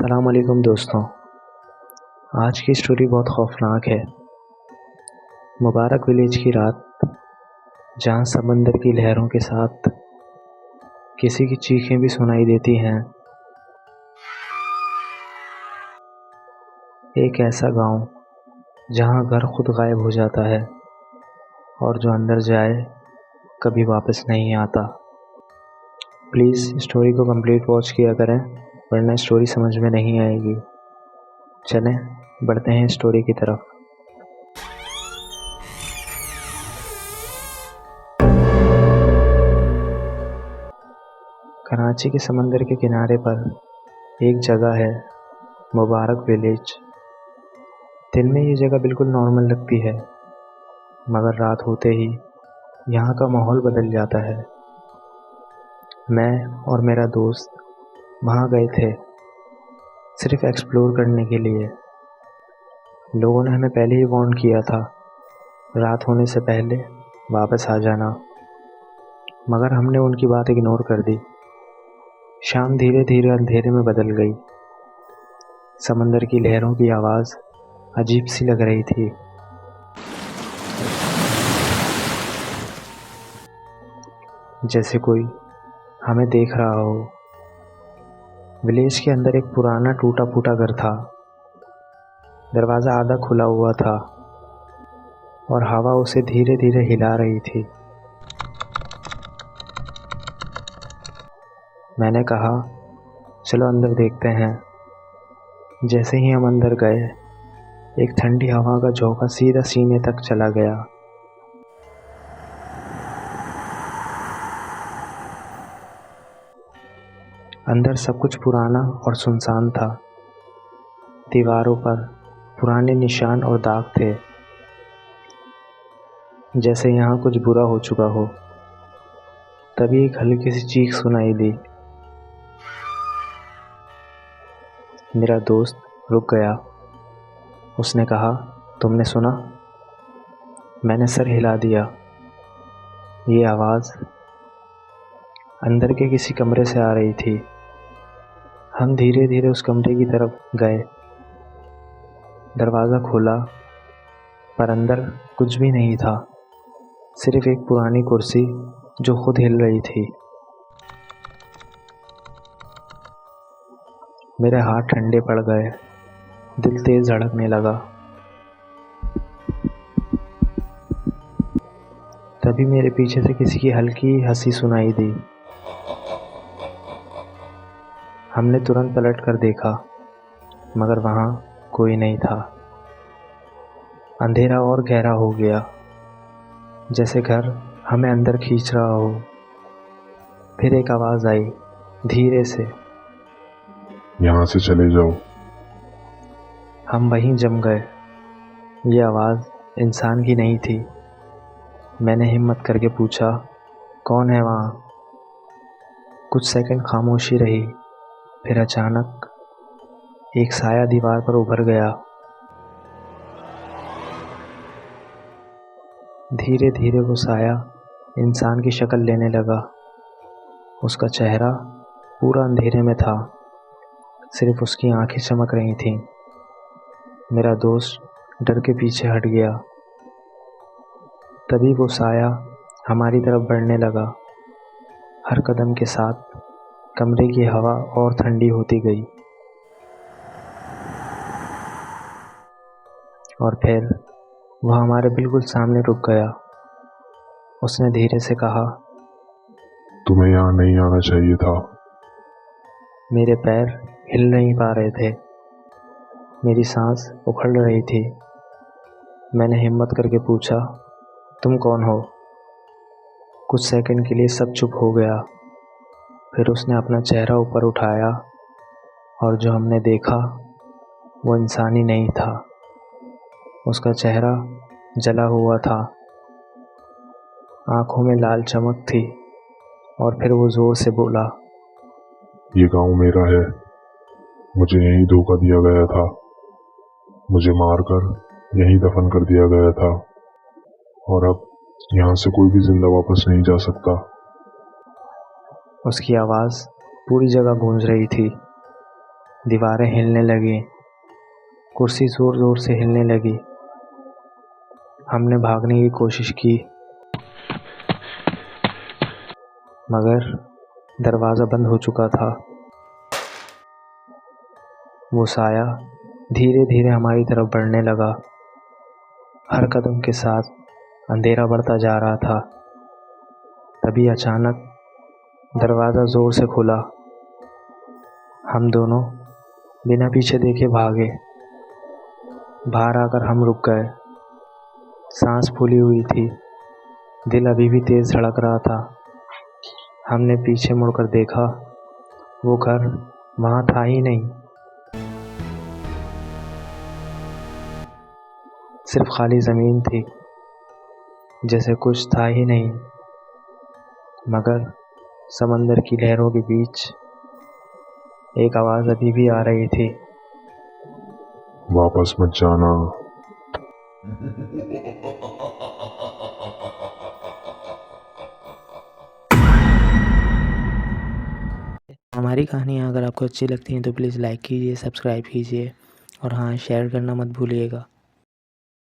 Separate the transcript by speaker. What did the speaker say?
Speaker 1: अस्सलाम वालेकुम दोस्तों। आज की स्टोरी बहुत खौफनाक है। मुबारक विलेज की रात, जहाँ समंदर की लहरों के साथ किसी की चीखें भी सुनाई देती हैं। एक ऐसा गांव जहाँ घर खुद गायब हो जाता है और जो अंदर जाए कभी वापस नहीं आता। प्लीज़ स्टोरी को कंप्लीट वॉच किया करें, वरना स्टोरी समझ में नहीं आएगी। चलें बढ़ते हैं स्टोरी की तरफ। कराची के समंदर के किनारे पर एक जगह है, मुबारक विलेज। दिन में ये जगह बिल्कुल नॉर्मल लगती है, मगर रात होते ही यहाँ का माहौल बदल जाता है। मैं और मेरा दोस्त वहाँ गए थे सिर्फ एक्सप्लोर करने के लिए। लोगों ने हमें पहले ही वार्न किया था, रात होने से पहले वापस आ जाना, मगर हमने उनकी बात इग्नोर कर दी। शाम धीरे धीरे अंधेरे में बदल गई। समंदर की लहरों की आवाज़ अजीब सी लग रही थी। जैसे कोई हमें देख रहा हो। विलेज के अंदर एक पुराना टूटा फूटा घर था। दरवाज़ा आधा खुला हुआ था और हवा उसे धीरे धीरे हिला रही थी। मैंने कहा, चलो अंदर देखते हैं। जैसे ही हम अंदर गए, एक ठंडी हवा का झोंका सीधा सीने तक चला गया। अंदर सब कुछ पुराना और सुनसान था। दीवारों पर पुराने निशान और दाग थे, जैसे यहाँ कुछ बुरा हो चुका हो। तभी एक हल्की सी चीख सुनाई दी। मेरा दोस्त रुक गया। उसने कहा, तुमने सुना? मैंने सर हिला दिया। ये आवाज़ अंदर के किसी कमरे से आ रही थी। हम धीरे धीरे उस कमरे की तरफ गए। दरवाज़ा खोला, पर अंदर कुछ भी नहीं था, सिर्फ एक पुरानी कुर्सी जो खुद हिल रही थी। मेरे हाथ ठंडे पड़ गए, दिल तेज धड़कने लगा। तभी मेरे पीछे से किसी की हल्की हंसी सुनाई दी। हमने तुरंत पलट कर देखा, मगर वहाँ कोई नहीं था। अंधेरा और गहरा हो गया, जैसे घर हमें अंदर खींच रहा हो। फिर एक आवाज़ आई धीरे से,
Speaker 2: यहाँ से चले जाओ।
Speaker 1: हम वहीं जम गए। ये आवाज़ इंसान की नहीं थी। मैंने हिम्मत करके पूछा, कौन है वहाँ? कुछ सेकंड खामोशी रही, फिर अचानक एक साया दीवार पर उभर गया। धीरे धीरे वो साया इंसान की शक्ल लेने लगा। उसका चेहरा पूरा अंधेरे में था, सिर्फ उसकी आंखें चमक रही थीं। मेरा दोस्त डर के पीछे हट गया। तभी वो साया हमारी तरफ बढ़ने लगा। हर कदम के साथ कमरे की हवा और ठंडी होती गई। और फिर वह हमारे बिल्कुल सामने रुक गया। उसने धीरे से कहा,
Speaker 2: तुम्हें यहाँ नहीं आना चाहिए था।
Speaker 1: मेरे पैर हिल नहीं पा रहे थे, मेरी सांस उखड़ रही थी। मैंने हिम्मत करके पूछा, तुम कौन हो? कुछ सेकंड के लिए सब चुप हो गया। फिर उसने अपना चेहरा ऊपर उठाया और जो हमने देखा वो इंसानी नहीं था। उसका चेहरा जला हुआ था, आंखों में लाल चमक थी। और फिर वो जोर से बोला,
Speaker 2: ये गांव मेरा है। मुझे यहीं धोखा दिया गया था। मुझे मारकर यहीं दफन कर दिया गया था, और अब यहाँ से कोई भी जिंदा वापस नहीं जा सकता।
Speaker 1: उसकी आवाज़ पूरी जगह गूंज रही थी। दीवारें हिलने लगी, कुर्सी ज़ोर ज़ोर से हिलने लगी। हमने भागने की कोशिश की, मगर दरवाज़ा बंद हो चुका था। वो साया धीरे धीरे हमारी तरफ बढ़ने लगा। हर कदम के साथ अंधेरा बढ़ता जा रहा था। तभी अचानक दरवाज़ा ज़ोर से खुला। हम दोनों बिना पीछे देखे भागे। बाहर आकर हम रुक गए। सांस फूली हुई थी, दिल अभी भी तेज़ धड़क रहा था। हमने पीछे मुड़कर देखा, वो घर वहाँ था ही नहीं। सिर्फ खाली ज़मीन थी, जैसे कुछ था ही नहीं। मगर समंदर की लहरों के बीच एक आवाज़ अभी भी आ रही थी,
Speaker 2: वापस मत जाना।
Speaker 3: हमारी कहानियाँ अगर आपको अच्छी लगती हैं तो प्लीज़ लाइक कीजिए, सब्सक्राइब कीजिए और हाँ, शेयर करना मत भूलिएगा।